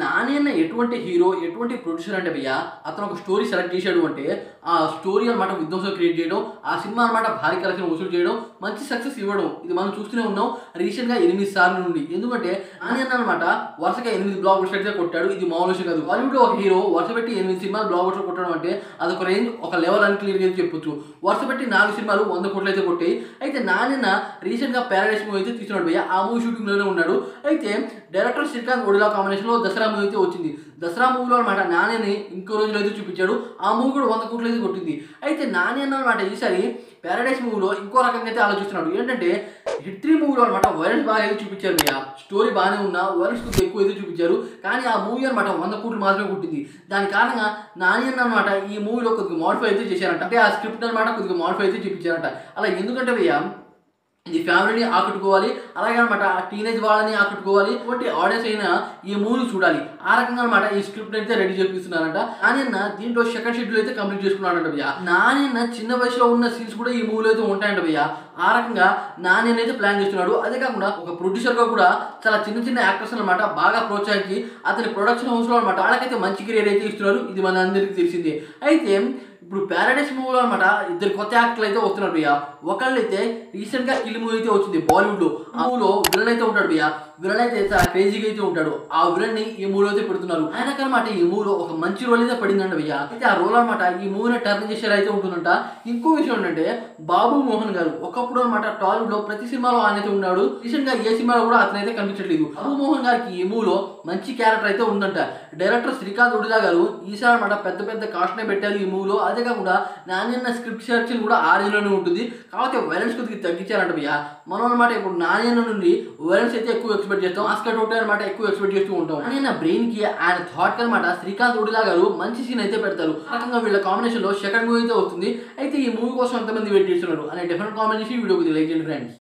నాని అన్న ఎటువంటి హీరో, ఎటువంటి ప్రొడ్యూసర్ అంటే భయ్యా, అతను ఒక స్టోరీ సెలెక్ట్ చేశాడు అంటే, ఆ స్టోరీ అనమాట విధ్వంసం క్రియేట్ చేయడం, ఆ సినిమా అనమాట భారీ కలెక్షన్ వసూలు చేయడం, మంచి సక్సెస్ ఇవ్వడం. ఇది మనం చూస్తూనే ఉన్నాం రీసెంట్‌గా 8 సార్లు నుండి. ఎందుకంటే నాని అన్న అనమాట వరుసగా 8 బ్లాక్ బస్టర్స్ అయితే కొట్టాడు. ఇది మామూలు విషయం కాదు. బాలీవుడ్‌లో ఒక హీరో వరుస పెట్టి 8 సినిమాలు బ్లాక్ బస్టర్ కొట్టడం అంటే అదొక రేంజ్, ఒక లెవెల్ అని క్లియర్‌గా అయితే చెప్పొచ్చు. వరుస పెట్టి 4 సినిమాలు 100 కోట్లు అయితే కొట్టాయి. అయితే నాని అన్న రీసెంట్‌గా పారడైస్ మూవీ అయితే తీస్తున్నాడు భయ్యా. ఆ మూవీ షూటింగ్‌లోనే ఉన్నాడు. అయితే డైరెక్టర్ శ్రీకాంత్ ఒడిలా కాంబినేషన్‌లో దసరా మూవీ అయితే వచ్చింది. దసరా మూవీలో అనమాట నానిని ఇంకో రోజులో అయితే చూపించాడు. ఆ మూవీ కూడా 100 కోట్లు అయితే కొట్టింది. అయితే నాని అన్న అనమాట ఈసారి పారడైస్ మూవీలో ఇంకో రకంగా అయితే ఆలోచిస్తున్నాడు. ఏంటంటే హిట్ 3 మూవీలో అనమాట వైలెన్స్ బాగా అయితే చూపించారు భయ్యా. స్టోరీ బాగానే ఉన్నా వైలెన్స్ కొద్దిగా ఎక్కువ అయితే చూపించారు. కానీ ఆ మూవీ అనమాట 100 కోట్లు మాత్రమే కొట్టింది. దాని కారణంగా నాని అన్న అనమాట ఈ మూవీలో కొద్దిగా మోడిఫై అయితే చేశారంట. అంటే ఆ స్క్రిప్ట్ అనమాట కొద్దిగా మోడిఫై అయితే చూపించారంట. అలా ఎందుకంటే భయ్యా ఇది ఫ్యామిలీని ఆకట్టుకోవాలి, అలాగే అనమాట టీనేజ్ వాళ్ళని ఆకట్టుకోవాలి, ఇటువంటి ఆడియన్స్ అయినా ఈ మూవీ చూడాలి. ఆ రకంగా అనమాట ఈ స్క్రిప్ట్ అయితే రెడీ చేపిస్తున్నారంట. నాని అన్న దీంట్లో సెకండ్ షెడ్యూల్ అయితే కంప్లీట్ చేసుకున్నాడంట భయ్యా. నాని అన్న చిన్న వయసులో ఉన్న సీన్స్ కూడా ఈ మూవీలో అయితే ఉంటాయంట భయ్యా. ఆ రకంగా నాని అయితే ప్లాన్ చేస్తున్నాడు. అదే కాకుండా ఒక ప్రొడ్యూసర్గా కూడా చాలా చిన్న చిన్న యాక్టర్స్ అనమాట బాగా ప్రోత్సహించి అతని ప్రొడక్షన్ హౌస్లో అనమాట వాళ్ళకైతే మంచి కెరీర్ అయితే ఇస్తున్నారు. ఇది మన అందరికీ తెలిసిందే. అయితే ఇప్పుడు పారడైస్ మూవీలో అనమాట ఇద్దరు కొత్త యాక్టర్లు అయితే వస్తున్నారు భయ్యా. ఒకళ్ళైతే రీసెంట్గా కిల్ మూవీ అయితే వచ్చింది బాలీవుడ్లో. ఆ మూవీలో విలన్ అయితే ఉంటాడు భయ్యా. విలన్ అయితే చాలా క్రేజీగా అయితే ఉంటాడు. ఆ విలన్ని ఈ మూవీలో అయితే పెడుతున్నారు. ఆయనకనమాట ఈ మూవీలో ఒక మంచి రోల్ అయితే పడిందంట భయ్యా. అయితే ఆ రోల్ అనమాట ఈ మూవీని టర్న్ చేసేలా అయితే ఉంటుందంట. ఇంకో విషయం ఏంటంటే బాబు మోహన్ గారు ఒకప్పుడు అనమాట టాలీవుడ్ లో ప్రతి సినిమాలో ఆయన అయితే ఉన్నాడు. రీసెంట్ గా ఏ సినిమాలో కూడా అతనైతే కనిపించట్లేదు. బాబు మోహన్ గారికి ఈ మూవీలో మంచి క్యారెక్టర్ అయితే ఉందంట. డైరెక్టర్ శ్రీకాంత్ ఒడిలా గారు ఈసారి అనమాట పెద్ద పెద్ద కాస్ట్నే పెట్టారు ఈ మూవీలో. అదే కాకుండా నాని అన్న స్క్రిప్ట్ సెలక్షన్ కూడా ఆ రేంజ్లోనే ఉంటుంది. కాకపోతే వైలెన్స్ కొద్దిగా తగ్గించారంట భయ్యా. మనం అనమాట ఇప్పుడు నాని అన్న నుండి వైలెన్స్ అయితే ఎక్కువ ఎక్స్పెక్ట్ చేస్తాం. ఆస్కర్ ఒకటే అనమాట ఎక్కువ ఎక్స్పెక్ట్ చేస్తూ ఉంటాం. నాని అన్న బ్రెయిన్ కి ఆయన థాట్ కి అనమాట శ్రీకాంత్ ఒడిలా గారు మంచి సీన్ అయితే పెడతారు. ఆ రకంగా వీళ్ళ కాంబినేషన్ లో సెకండ్ మూవీ అయితే వస్తుంది. అయితే ఈ మూవీ కోసం ఎంతమంది వెయిట్ చేస్తున్నారు అనే డిఫరెంట్ కామెంట్ చేసి వీడియోకి లైక్ చేయండి ఫ్రెండ్స్.